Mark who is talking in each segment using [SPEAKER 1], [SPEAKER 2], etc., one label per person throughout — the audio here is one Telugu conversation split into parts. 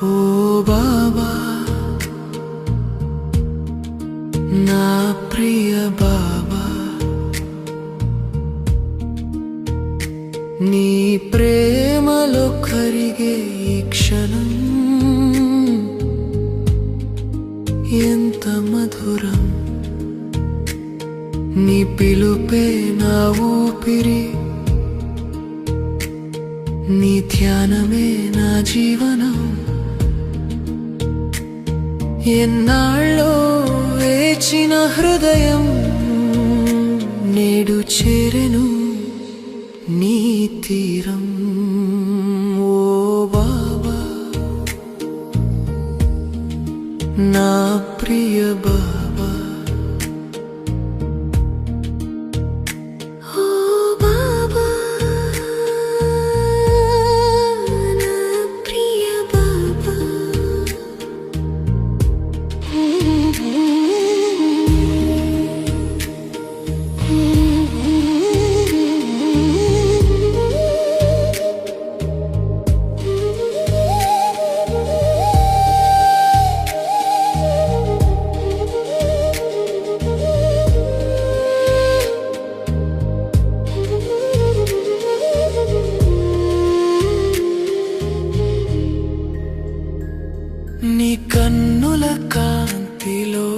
[SPEAKER 1] ఓ బాబా నా ప్రియ బాబా, నీ ప్రేమలో కరిగే ఈ క్షణం ఎంత మధురం. నీ పిలుపే నా ఊపిరి, నీ ధ్యానమే నా జీవనం. ఎన్నాళ్ళో వేచిన హృదయం నేడు చేరెను నీ తీరం. ఓ బాబా నా ప్రియ బాబా, నీ కన్నుల కాంతిలో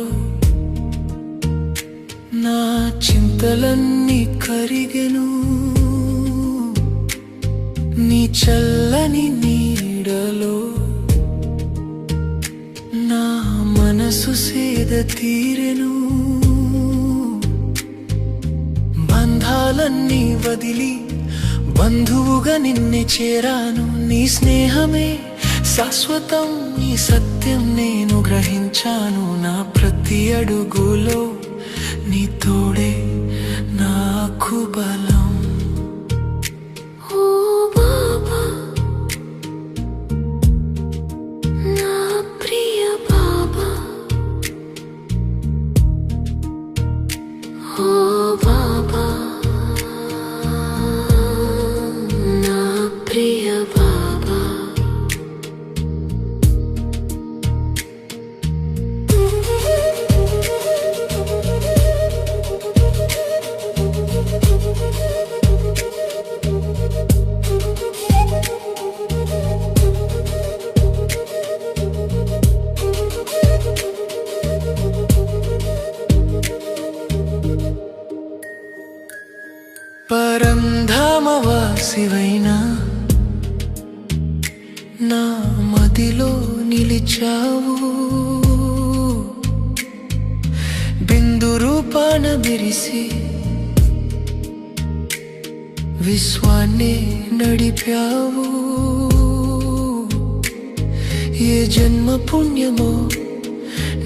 [SPEAKER 1] నా చింతలన్నీ కరిగెను. నీ చల్లని నీడలో నా మనసు సేద తీరెను. బంధాలన్నీ వదిలి బంధువుగా నిన్నే చేరాను. నీ స్నేహమే శాశ్వతం, నీ సత్యం నేను గ్రహించాను. నా ప్రతి అడుగులో నీ తోడే నాకు బలం.
[SPEAKER 2] ఓ బాబా నా ప్రియ బాబా, ఓ బాబా నా ప్రియ బాబా.
[SPEAKER 1] పరంధామవాసివైనా నా మదిలో నిలిచావు. బిందు రూపాన మెరిసి విశ్వాన్ని నడిపావు. ఏ జన్మ పుణ్యమో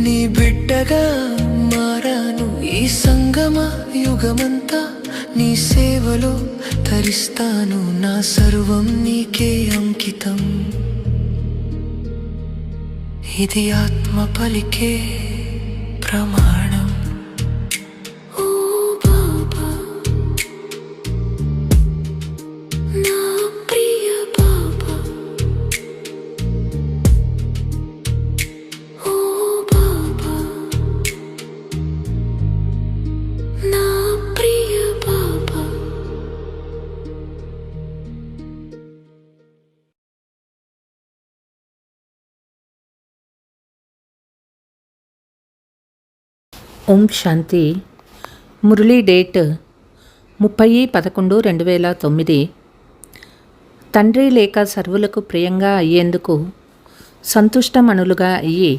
[SPEAKER 1] నీ బిడ్డగా మారాను. ఈ సంగమ యుగమంతా నీ సేవలో తరిస్తాను. నా సర్వం నీకే అంకితం. ఇది ఆత్మ పలికే ప్రమాణం.
[SPEAKER 2] ఓ బాబా నా ప్రియ బాబా, ఓ బాబా నా ప్రియ బాబా.
[SPEAKER 3] ఓం శాంతి. మురళీ డేట్ 30/11/2009. తండ్రి లేక సర్వులకు ప్రియంగా అయ్యేందుకు సంతుష్టమణులుగా అయ్యి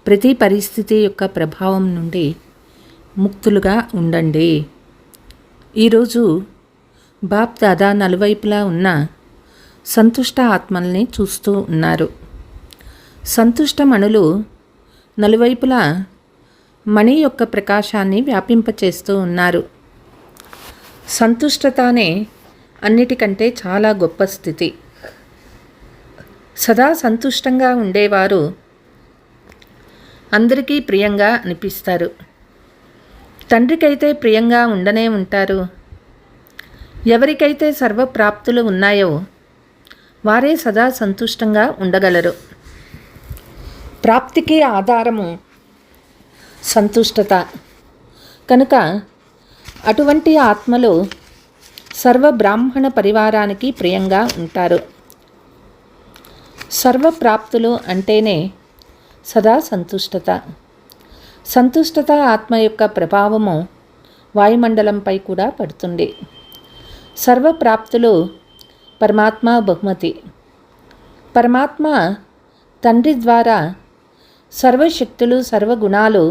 [SPEAKER 3] ప్రతి పరిస్థితి యొక్క ప్రభావం నుండి ముక్తులుగా ఉండండి. ఈరోజు బాప్ దాదా నలువైపులా ఉన్న సంతుష్ట ఆత్మల్ని చూస్తూ ఉన్నారు. సంతుష్టమణులు నలువైపులా మణి యొక్క ప్రకాశాన్ని వ్యాపింపచేస్తూ ఉన్నారు. సంతుష్టతనే అన్నిటికంటే చాలా గొప్ప స్థితి. సదా సంతుష్టంగా ఉండేవారు అందరికీ ప్రియంగా అనిపిస్తారు. తండ్రికైతే ప్రియంగా ఉండనే ఉంటారు. ఎవరికైతే సర్వప్రాప్తులు ఉన్నాయో వారే సదా సంతుష్టంగా ఉండగలరు. ప్రాప్తికి ఆధారము సంతుష్టత. కనుక అటువంటి ఆత్మలు సర్వ బ్రాహ్మణ పరివారానికి ప్రియంగా ఉంటారు. సర్వప్రాప్తులు అంటేనే సదా సంతుష్టత. సంతుష్టత ఆత్మ యొక్క ప్రభావము వాయుమండలంపై కూడా పడుతుంది. సర్వప్రాప్తులు పరమాత్మ బహుమతి. పరమాత్మ తండ్రి ద్వారా సర్వశక్తులు, సర్వగుణాలు,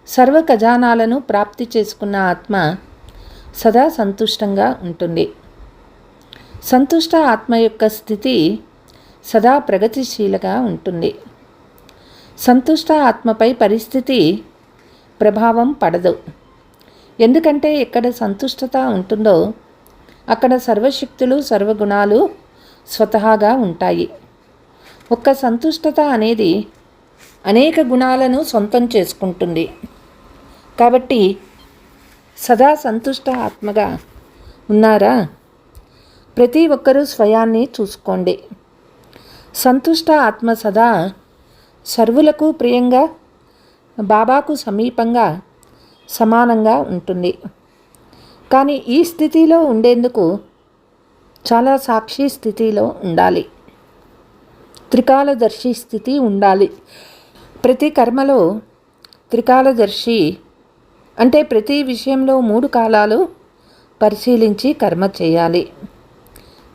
[SPEAKER 3] సర్వ ఖజానాలను ప్రాప్తి చేసుకున్న ఆత్మ సదా సంతుష్టంగా ఉంటుంది. సంతుష్ట ఆత్మ యొక్క స్థితి సదా ప్రగతిశీలగా ఉంటుంది. సంతుష్ట ఆత్మపై పరిస్థితి ప్రభావం పడదు. ఎందుకంటే ఎక్కడ సంతుష్టత ఉంటుందో అక్కడ సర్వశక్తులు, సర్వగుణాలు స్వతహాగా ఉంటాయి. ఒక్క సంతుష్టత అనేది అనేక గుణాలను సొంతం చేసుకుంటుంది. కాబట్టి సదా సంతుష్ట ఆత్మగా ఉన్నారా? ప్రతి ఒక్కరూ స్వయాన్ని చూసుకోండి. సంతుష్ట ఆత్మ సదా సర్వులకు ప్రియంగా, బాబాకు సమీపంగా, సమానంగా ఉంటుంది. కానీ ఈ స్థితిలో ఉండేందుకు చాలా సాక్షి స్థితిలో ఉండాలి. త్రికాలదర్శి స్థితి ఉండాలి. ప్రతి కర్మలో త్రికాలదర్శి అంటే ప్రతి విషయంలో 3 కాలాలు పరిశీలించి కర్మ చేయాలి.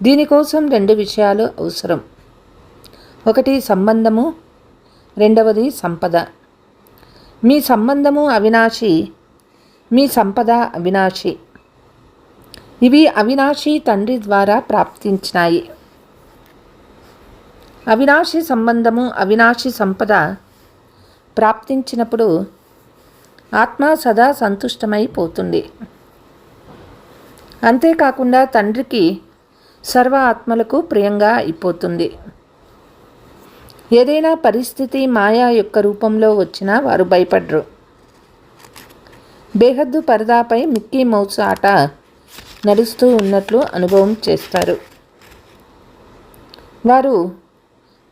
[SPEAKER 3] దీనికోసం 2 విషయాలు అవసరం. ఒకటి సంబంధము, రెండవది సంపద. మీ సంబంధము అవినాశి, మీ సంపద అవినాశి. ఇవి అవినాశి తండ్రి ద్వారా ప్రాప్తించినాయి. అవినాశి సంబంధము, అవినాశి సంపద ప్రాప్తించినప్పుడు ఆత్మ సదా సంతుష్టమైపోతుంది. అంతేకాకుండా తండ్రికి సర్వ ఆత్మలకు ప్రియంగా అయిపోతుంది. ఏదైనా పరిస్థితి మాయా యొక్క రూపంలో వచ్చినా వారు భయపడరు. బేహద్దు పరదాపై మిక్కీ మౌస్ ఆట నడుస్తూ ఉన్నట్లు అనుభవం చేస్తారు. వారు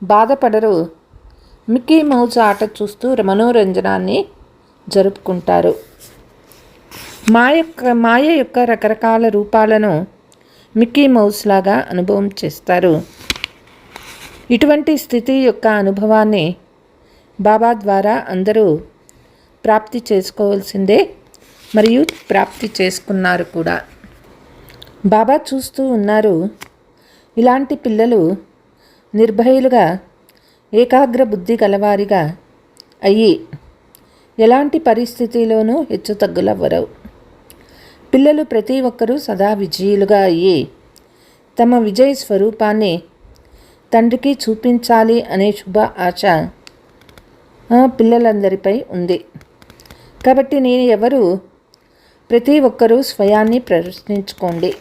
[SPEAKER 3] బాధపడరు. మిక్కీ మౌస్ ఆట చూస్తూ మనోరంజనాన్ని జరుపుకుంటారు. మాయ యొక్క రకరకాల రూపాలను మిక్కీ మౌస్ లాగా అనుభవం చేస్తారు. ఇటువంటి స్థితి యొక్క అనుభవాన్ని బాబా ద్వారా అందరూ ప్రాప్తి చేసుకోవాల్సిందే మరియు ప్రాప్తి చేసుకున్నారు కూడా. బాబా చూస్తూ ఉన్నారు. ఇలాంటి పిల్లలు నిర్భయులుగా, ఏకాగ్ర బుద్ధి గలవారిగా అయ్యి ఎలాంటి పరిస్థితిలోనూ హెచ్చుతగ్గులవ్వరు. పిల్లలు ప్రతి ఒక్కరూ సదా విజయులుగా అయ్యి తమ విజయ స్వరూపాన్ని తండ్రికి చూపించాలి అనే శుభ ఆశ పిల్లలందరిపై ఉంది. కాబట్టి నేను ఎవరు ప్రతి ఒక్కరూ స్వయాన్ని ప్రశ్నించుకోండి.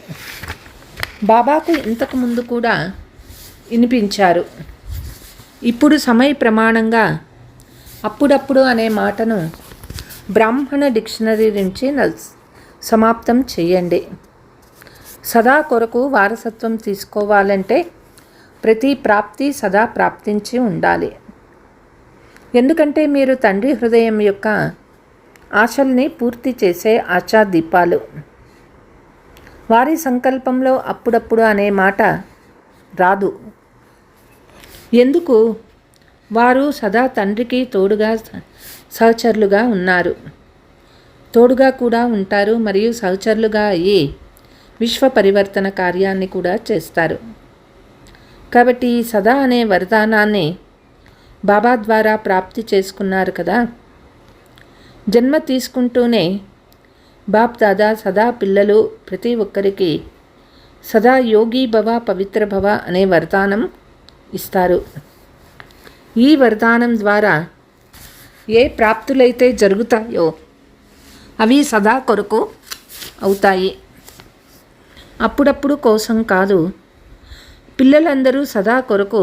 [SPEAKER 3] బాబాకు ఇంతకు ముందు కూడా వినిపించారు. ఇప్పుడు సమయ ప్రమాణంగా అప్పుడప్పుడు అనే మాటను బ్రాహ్మణ డిక్షనరీ నుంచి సమాప్తం చేయండి. సదా కొరకు వారసత్వం తీసుకోవాలంటే ప్రతి ప్రాప్తి సదా ప్రాప్తించి ఉండాలి. ఎందుకంటే మీరు తండ్రి హృదయం యొక్క ఆశల్ని పూర్తి చేసే ఆశాదీపాలు. వారి సంకల్పంలో అప్పుడప్పుడు అనే మాట రాదు. ఎందుకు? వారు సదా తండ్రికి తోడుగా సహచరులుగా ఉన్నారు, తోడుగా కూడా ఉంటారు మరియు సహచరులుగా అయ్యి విశ్వ పరివర్తన కార్యాన్ని కూడా చేస్తారు. కాబట్టి ఈ సదా అనే వరదానాన్ని బాబా ద్వారా ప్రాప్తి చేసుకున్నారు కదా. జన్మ తీసుకుంటూనే బాప్ దాదా సదా పిల్లలు ప్రతి ఒక్కరికి సదా యోగి భవ, పవిత్ర భవ అనే వరదానం ఇస్తారు. ఈ వరదానం ద్వారా ఏ ప్రాప్తులైతే జరుగుతాయో అవి సదా కొరకు అవుతాయి. అప్పుడప్పుడు కోసం కాదు. పిల్లలందరూ సదా కొరకు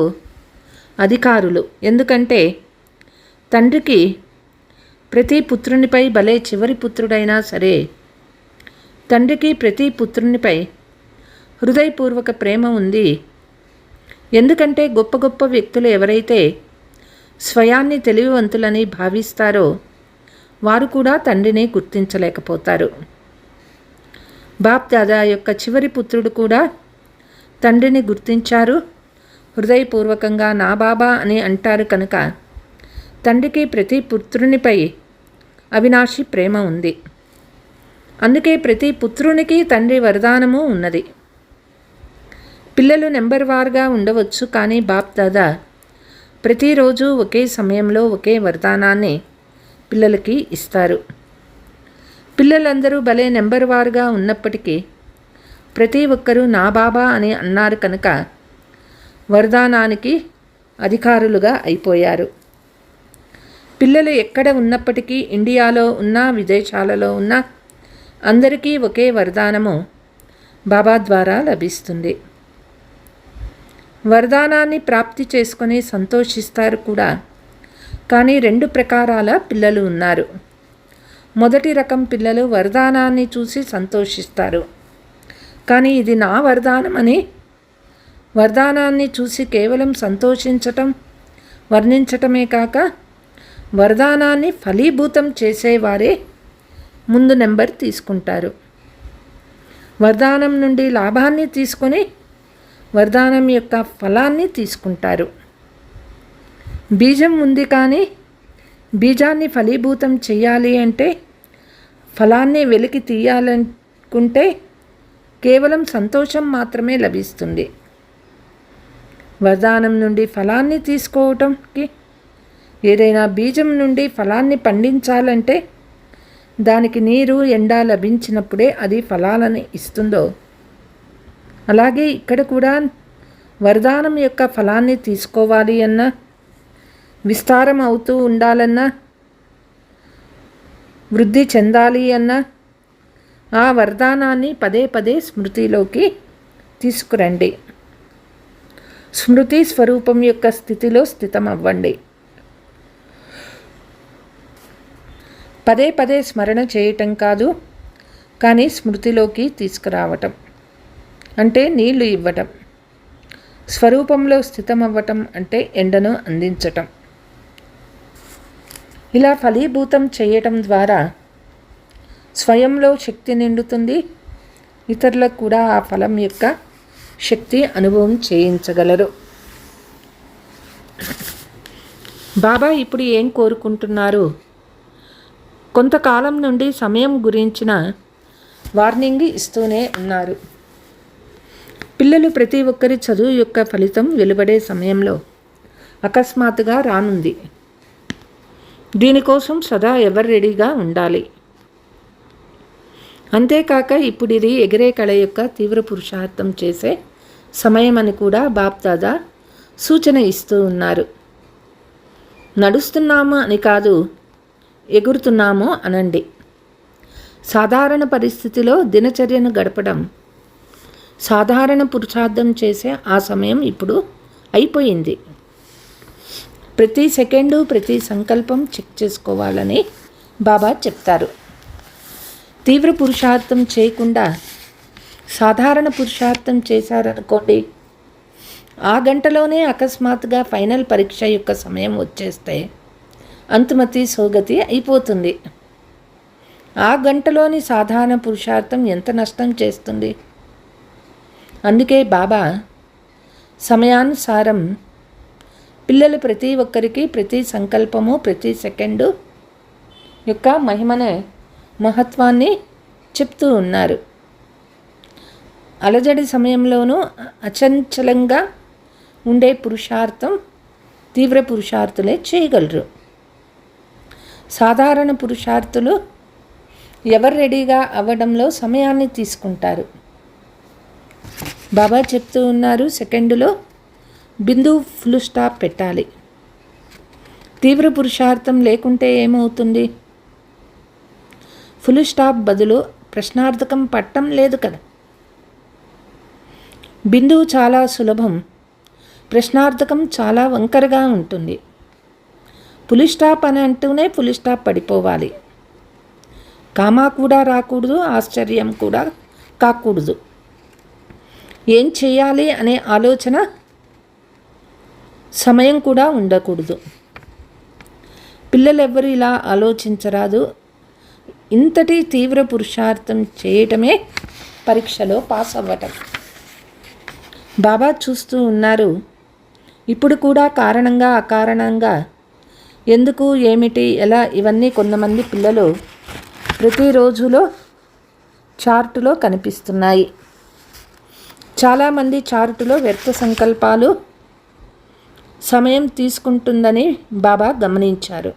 [SPEAKER 3] అధికారులు. ఎందుకంటే తండ్రికి ప్రతి పుత్రునిపై భలే చివరి పుత్రుడైనా సరే తండ్రికి ప్రతి పుత్రునిపై హృదయపూర్వక ప్రేమ ఉంది. ఎందుకంటే గొప్ప గొప్ప వ్యక్తులు ఎవరైతే స్వయాన్ని తెలివివంతులని భావిస్తారో వారు కూడా తండ్రిని గుర్తించలేకపోతారు. బాప్ దాదా యొక్క చివరి పుత్రుడు కూడా తండ్రిని గుర్తించారు. హృదయపూర్వకంగా నా బాబా అని అంటారు కనుక తండ్రికి ప్రతి పుత్రునిపై అవినాశి ప్రేమ ఉంది. అందుకే ప్రతి పుత్రునికి తండ్రి వరదానము ఉన్నది. పిల్లలు నెంబర్ వారుగా ఉండవచ్చు, కానీ బాప్ దాదా ప్రతిరోజు ఒకే సమయంలో ఒకే వరదానాన్ని పిల్లలకి ఇస్తారు. పిల్లలందరూ భలే నెంబర్ వారుగా ఉన్నప్పటికీ ప్రతి ఒక్కరూ నా బాబా అని అన్నారు కనుక వరదానానికి అధికారులుగా అయిపోయారు. పిల్లలు ఎక్కడ ఉన్నప్పటికీ, ఇండియాలో ఉన్నా విదేశాలలో ఉన్నా, అందరికీ ఒకే వరదానము బాబా ద్వారా లభిస్తుంది. వరదానాన్ని ప్రాప్తి చేసుకొని సంతోషిస్తారు కూడా. కానీ 2 ప్రకారాల పిల్లలు ఉన్నారు. మొదటి రకం పిల్లలు వరదానాన్ని చూసి సంతోషిస్తారు, కానీ ఇది నా వరదానమని వరదానాన్ని చూసి కేవలం సంతోషించటం, వర్ణించటమే కాక వరదానాన్ని ఫలీభూతం చేసేవారే ముందు నెంబర్ తీసుకుంటారు. వరదానం నుండి లాభాన్ని తీసుకొని వరదానం యొక్క ఫలాన్ని తీసుకుంటారు. బీజం ఉంది, కానీ బీజాన్ని ఫలీభూతం చేయాలి అంటే, ఫలాన్ని వెలికి తీయాలనుకుంటే కేవలం సంతోషం మాత్రమే లభిస్తుంది. వరదానం నుండి ఫలాన్ని తీసుకోవటంకి, ఏదైనా బీజం నుండి ఫలాన్ని పండించాలంటే దానికి నీరు, ఎండ లభించినప్పుడే అది ఫలాలను ఇస్తుందో, అలాగే ఇక్కడ కూడా వరదానం యొక్క ఫలాన్ని తీసుకోవాలి అన్నా, విస్తారం అవుతూ ఉండాలన్నా, వృద్ధి చెందాలి అన్నా ఆ వరదానాన్ని పదే పదే స్మృతిలోకి తీసుకురండి. స్మృతి స్వరూపం యొక్క స్థితిలో స్థితం అవ్వండి. పదే పదే స్మరణ చేయటం కాదు, కానీ స్మృతిలోకి తీసుకురావటం అంటే నీళ్లు ఇవ్వటం. స్వరూపంలో స్థితం అవ్వటం అంటే ఎండను అందించటం. ఇలా ఫలీభూతం చేయటం ద్వారా స్వయంలో శక్తి నిండుతుంది. ఇతరులకు కూడా ఆ ఫలం యొక్క శక్తి అనుభవం చేయించగలరు. బాబా ఇప్పుడు ఏం కోరుకుంటున్నారు? కొంతకాలం నుండి సమయం గురించిన వార్నింగ్ ఇస్తూనే ఉన్నారు. పిల్లలు ప్రతి ఒక్కరి చదువు యొక్క ఫలితం వెలువడే సమయంలో అకస్మాత్తుగా రానుంది. దీనికోసం సదా ఎవరు రెడీగా ఉండాలి. అంతేకాక ఇప్పుడు ఇది ఎగిరే కళ యొక్క తీవ్ర పురుషార్థం చేసే సమయం అని కూడా బాప్ దాదా సూచన ఇస్తూ ఉన్నారు. నడుస్తున్నాము అని కాదు, ఎగురుతున్నామో అనండి. సాధారణ పరిస్థితిలో దినచర్యను గడపడం సాధారణ పురుషార్థం చేసే ఆ సమయం ఇప్పుడు అయిపోయింది. ప్రతి సెకండు, ప్రతి సంకల్పం చెక్ చేసుకోవాలని బాబా చెప్తారు. తీవ్ర పురుషార్థం చేయకుండా సాధారణ పురుషార్థం చేశారనుకోండి, ఆ గంటలోనే అకస్మాత్తుగా ఫైనల్ పరీక్ష యొక్క సమయం వచ్చేస్తే అంతుమతి సోగతి అయిపోతుంది. ఆ గంటలోని సాధారణ పురుషార్థం ఎంత నష్టం చేస్తుంది. అందుకే బాబా సమయానుసారం పిల్లలు ప్రతి ఒక్కరికి ప్రతి సంకల్పము, ప్రతి సెకండు యొక్క మహత్వాన్ని చెప్తూ ఉన్నారు. అలజడి సమయంలోనూ అచంచలంగా ఉండే పురుషార్థం తీవ్ర పురుషార్థులే చేయగలరు. సాధారణ పురుషార్థులు ఎవరు రెడీగా అవ్వడంలో సమయాన్ని తీసుకుంటారు. బాబా చెప్తూ ఉన్నారు, సెకండులో బిందు ఫుల్ స్టాప్ పెట్టాలి. తీవ్ర పురుషార్థం లేకుంటే ఏమవుతుంది? ఫుల్ స్టాప్ బదులు ప్రశ్నార్థకం పట్టం లేదు కదా. బిందువు చాలా సులభం, ప్రశ్నార్థకం చాలా వంకరగా ఉంటుంది. ఫుల్ స్టాప్ అని అంటూనే ఫుల్ స్టాప్ పడిపోవాలి. కామా కూడా రాకూడదు, ఆశ్చర్యం కూడా కాకూడదు. ఏం చేయాలి అనే ఆలోచన సమయం కూడా ఉండకూడదు. పిల్లలెవ్వరూ ఇలా ఆలోచించరాదు. ఇంతటి తీవ్ర పురుషార్థం చేయటమే పరీక్షలో పాస్ అవ్వటం. బాబా చూస్తూ ఉన్నారు. ఇప్పుడు కూడా కారణంగా అకారణంగా ఎందుకు, ఏమిటి, ఎలా, ఇవన్నీ కొంతమంది పిల్లలు ప్రతిరోజులో చార్టులో కనిపిస్తున్నాయి. చాలామంది చార్టులో వ్యర్థ సంకల్పాలు సమయం తీసుకుంటుందని బాబా గమనించారు.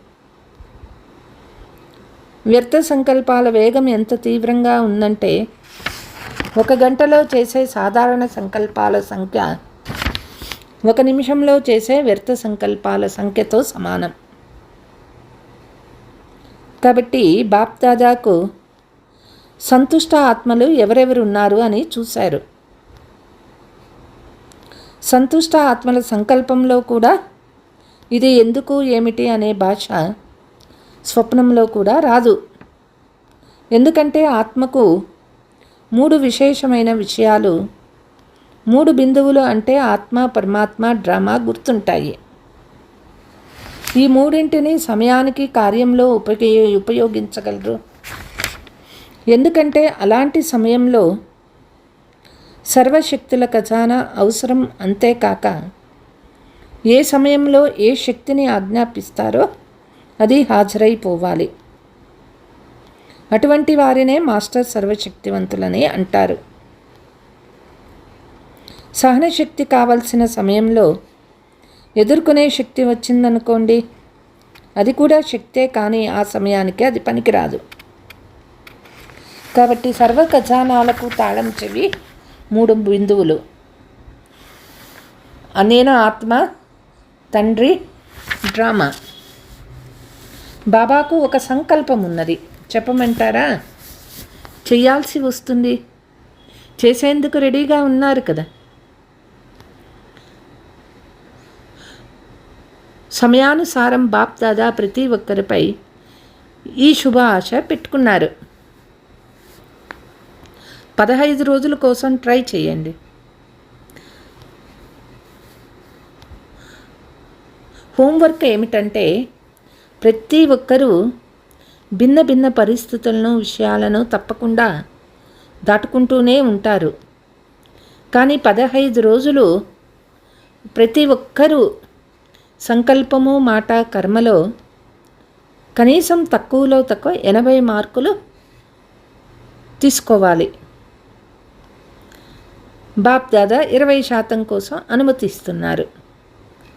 [SPEAKER 3] వ్యర్థ సంకల్పాల వేగం ఎంత తీవ్రంగా ఉందంటే 1 గంటలో చేసే సాధారణ సంకల్పాల సంఖ్య 1 నిమిషంలో చేసే వ్యర్థ సంకల్పాల సంఖ్యతో సమానం. కాబట్టి బాప్ దాదాకు సంతుష్ట ఆత్మలు ఎవరెవరు ఉన్నారు అని చూశారు. సంతుష్ట ఆత్మల సంకల్పంలో కూడా ఇది ఎందుకు, ఏమిటి అనే భాష స్వప్నంలో కూడా రాదు. ఎందుకంటే ఆత్మకు 3 విశేషమైన విషయాలు, 3 బిందువులు అంటే ఆత్మ, పరమాత్మ, డ్రామా గుర్తుంటాయి. ఈ 3ంటిని సమయానికి కార్యంలో ఉపయోగించగలరు. ఎందుకంటే అలాంటి సమయంలో సర్వశక్తుల ఖజానా అవసరం. అంతేకాక ఏ సమయంలో ఏ శక్తిని ఆజ్ఞాపిస్తారో అది హాజరైపోవాలి. అటువంటి వారినే మాస్టర్ సర్వశక్తివంతులని అంటారు. సహనశక్తి కావలసిన సమయంలో ఎదుర్కొనే శక్తి వచ్చిందనుకోండి, అది కూడా శక్తే, కానీ ఆ సమయానికి అది పనికిరాదు. కాబట్టి సర్వ ఖజానాలకు తాళం చెవి 3 బిందువులు. నేను ఆత్మ, తండ్రి, డ్రామా. బాబాకు ఒక సంకల్పం ఉన్నది. చెప్పమంటారా? చేయాల్సి వస్తుంది. చేసేందుకు రెడీగా ఉన్నారు కదా. సమయానుసారం బాప్ దాదా ప్రతి ఒక్కరిపై ఈ శుభ ఆశ పెట్టుకున్నారు. 15 రోజుల కోసం ట్రై చేయండి. హోంవర్క్ ఏమిటంటే ప్రతి ఒక్కరూ భిన్న భిన్న పరిస్థితులను, విషయాలను తప్పకుండా దాటుకుంటూనే ఉంటారు. కానీ 15 రోజులు ప్రతి ఒక్కరూ సంకల్పము, మాట, కర్మలో కనీసం తక్కువలో తక్కువ 80 మార్కులు తీసుకోవాలి. బాప్ దాదా 20% కోసం అనుమతిస్తున్నారు.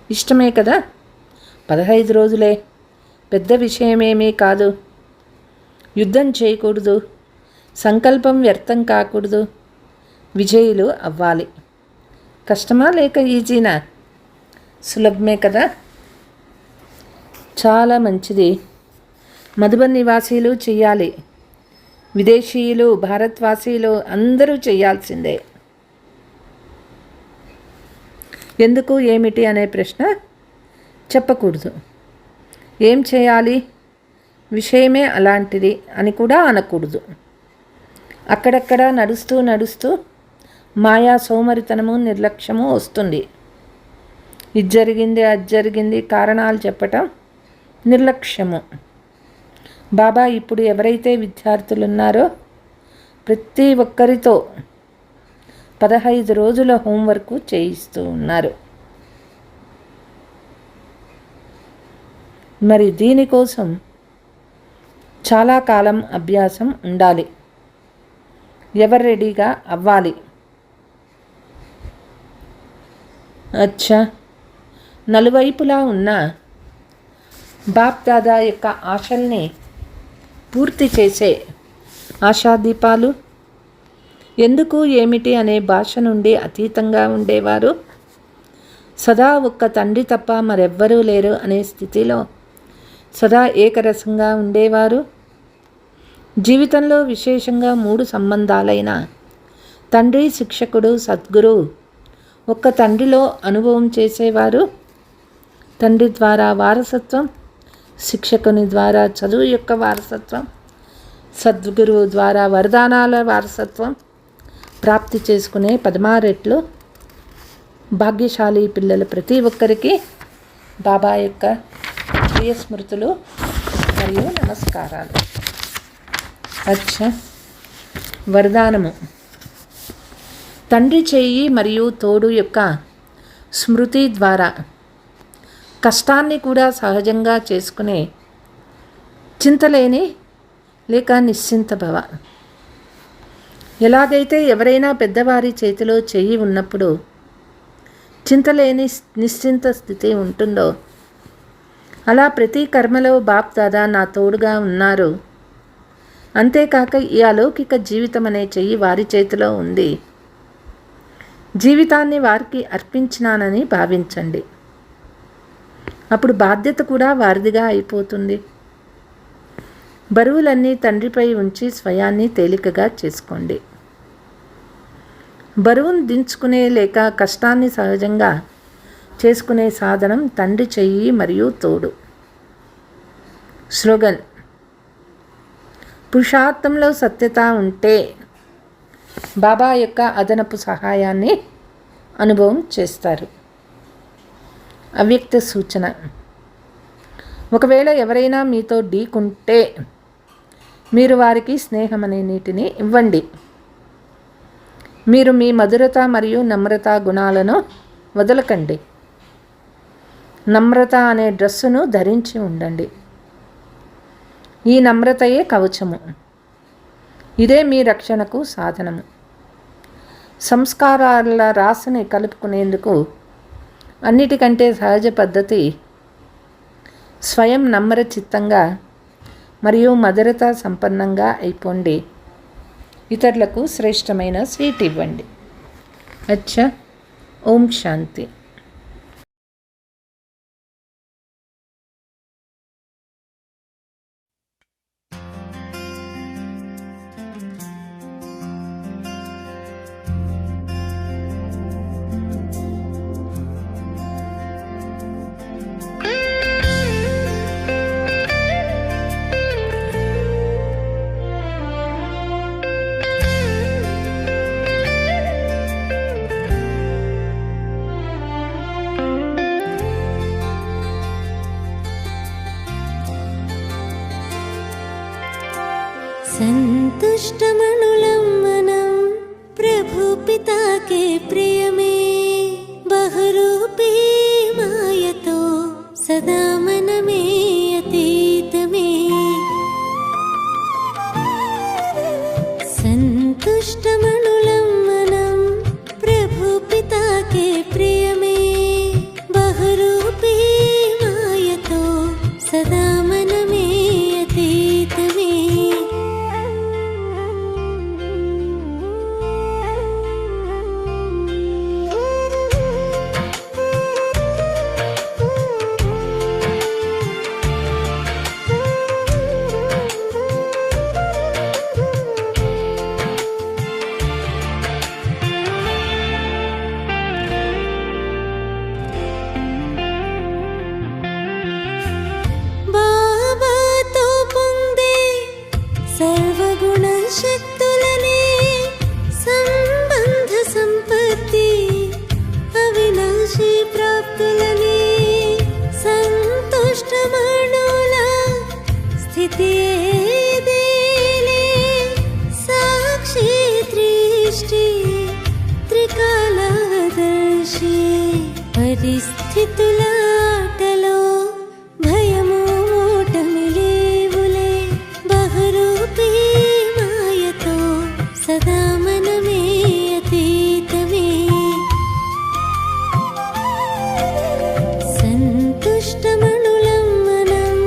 [SPEAKER 3] ఇష్టమే కదా. 15 రోజులే, పెద్ద విషయమేమీ కాదు. యుద్ధం చేయకూడదు, సంకల్పం వ్యర్థం కాకూడదు, విజయులు అవ్వాలి. కష్టమా లేక ఈజీనా? సులభమే కదా. చాలా మంచిది. మధుబన్ నివాసీలు చెయ్యాలి, విదేశీయులు, భారత్వాసీలు అందరూ చేయాల్సిందే. ఎందుకు, ఏమిటి అనే ప్రశ్న చెప్పకూడదు. ఏం చేయాలి, విషయమే అలాంటిది అని కూడా అనకూడదు. అక్కడక్కడ నడుస్తూ నడుస్తూ మాయా, సోమరితనము, నిర్లక్ష్యము వస్తుంది. ఇది జరిగింది, అది జరిగింది కారణాలు చెప్పటం నిర్లక్ష్యము. బాబా ఇప్పుడు ఎవరైతే విద్యార్థులు ఉన్నారో ప్రతి ఒక్కరితో 15 రోజుల హోంవర్క్ చేయిస్తూ ఉన్నారు. మరి దీనికోసం చాలా కాలం అభ్యాసం ఉండాలి. ఎవరు రెడీగా అవ్వాలి? అచ్చా, నలువైపులా ఉన్న బాప్ దాదా యొక్క ఆశల్ని పూర్తి చేసే ఆశాదీపాలు. ఎందుకు, ఏమిటి అనే భాష నుండి అతీతంగా ఉండేవారు. సదా ఒక్క తండ్రి తప్ప మరెవ్వరూ లేరు అనే స్థితిలో సదా ఏకరసంగా ఉండేవారు. జీవితంలో విశేషంగా 3 సంబంధాలైన తండ్రి, శిక్షకుడు, సద్గురు ఒక్క తండ్రిలో అనుభవం చేసేవారు. తండ్రి ద్వారా వారసత్వం, శిక్షకుని ద్వారా చదువు యొక్క వారసత్వం, సద్గురువు ద్వారా వరదానాల వారసత్వం ప్రాప్తి చేసుకునే 16 రెట్లు భాగ్యశాలి పిల్లలు ప్రతి ఒక్కరికి బాబా యొక్క ప్రియ స్మృతులు మరియు నమస్కారాలు. వరదానము. తండ్రి చెయ్యి మరియు తోడు యొక్క స్మృతి ద్వారా కష్టాన్ని కూడా సహజంగా చేసుకునే చింతలేని లేక నిశ్చింత భవ. ఎలాగైతే ఎవరైనా పెద్దవారి చేతిలో చెయ్యి ఉన్నప్పుడు చింతలేని నిశ్చింత స్థితి ఉంటుందో, అలా ప్రతి కర్మలో బాప్ దాదా నా తోడుగా ఉన్నారు. అంతేకాక ఈ అలౌకిక జీవితం అనే చెయ్యి వారి చేతిలో ఉంది. జీవితాన్ని వారికి అర్పించినానని భావించండి. అప్పుడు బాధ్యత కూడా వారిదిగా అయిపోతుంది. బరువులన్నీ తండ్రిపై ఉంచి స్వయాన్ని తేలికగా చేసుకోండి. బరువును దించుకునే లేక కష్టాన్ని సహజంగా చేసుకునే సాధనం తండ్రి చెయ్యి మరియు తోడు. స్లోగన్. పురుషార్థంలో సత్యత ఉంటే బాబా యొక్క అదనపు సహాయాన్ని అనుభవం చేస్తారు. అవ్యక్త సూచన. ఒకవేళ ఎవరైనా మీతో ఢీకుంటే మీరు వారికి స్నేహం అనే నీటిని ఇవ్వండి. మీరు మీ మధురత మరియు నమ్రత గుణాలను వదలకండి. నమ్రత అనే డ్రెస్సును ధరించి ఉండండి. ఈ నమ్రతయే కవచము. ఇదే మీ రక్షణకు సాధనము. సంస్కారాల రాశిని కలుపుకునేందుకు అన్నిటికంటే సహజ పద్ధతి స్వయం నమ్ర చిత్తంగా మరియు మధురత సంపన్నంగా అయిపోండి. ఇతరులకు శ్రేష్టమైన సీట్ ఇవ్వండి. ఓం శాంతి.
[SPEAKER 2] संतुष्ट मनुलम मनम प्रभु पिता के प्रिय में बहुरूपी मायतो सदा मन में अतीत में संतुष्ट मनुलम मनम प्रभु पिता के प्रिय में बहुरूपी मायतो सदा मन में अतीत में శక్తులనే సంబంధ సంపత్తి అవినాశీ ప్రాప్తులనే సంతుష్ట మనుల స్థితి ఏదేలే సాక్షి దృష్టి త్రికాలదర్శి పరిస్థితుల ఆటలో భయము ఓటమి లేవులే బహురూపీ सदा मन में अतीत में संतुष्ट मनुलम मनम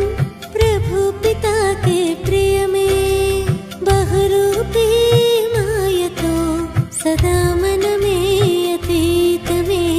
[SPEAKER 2] प्रभु पिता के प्रिय में बहुरूपी मायतो सदा मन में अतीत में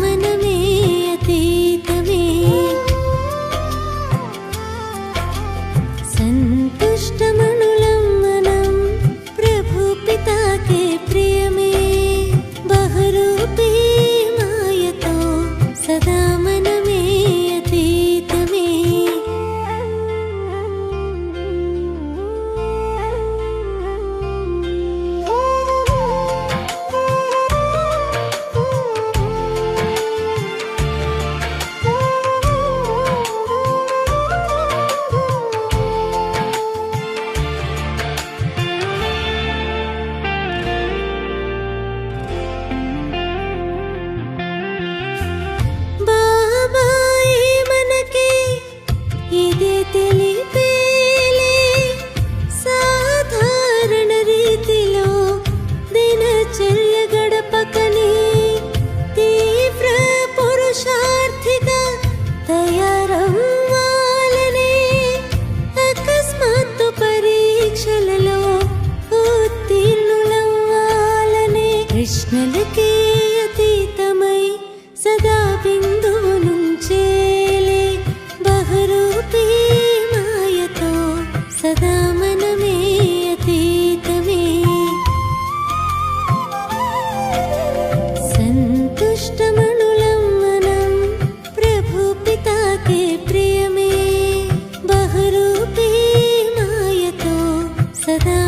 [SPEAKER 2] మనమే అతీతమే సంతుష్టమణులం మనం ప్రభు పితా के प्रिय में बहुरूपी मायतो सदा मन में अतीत में తెలిపేలే సాధారణ రీతిలో దినచర్య గడపకని తీవ్ర పురుషార్థిగా తయారవ్వాలనే అకస్మాత్తు పరీక్షలలో ఉత్తీర్ణులవ్వాలనే ప్రశ్నలకే అతీతమై సదా బిందువు నుంచేలే బహురూపీ మాయతో సదా మనమే అతీతమే సంతుష్టమణులం మనం ప్రభు పితా के प्रिय में बहुरूपी मायतो सदा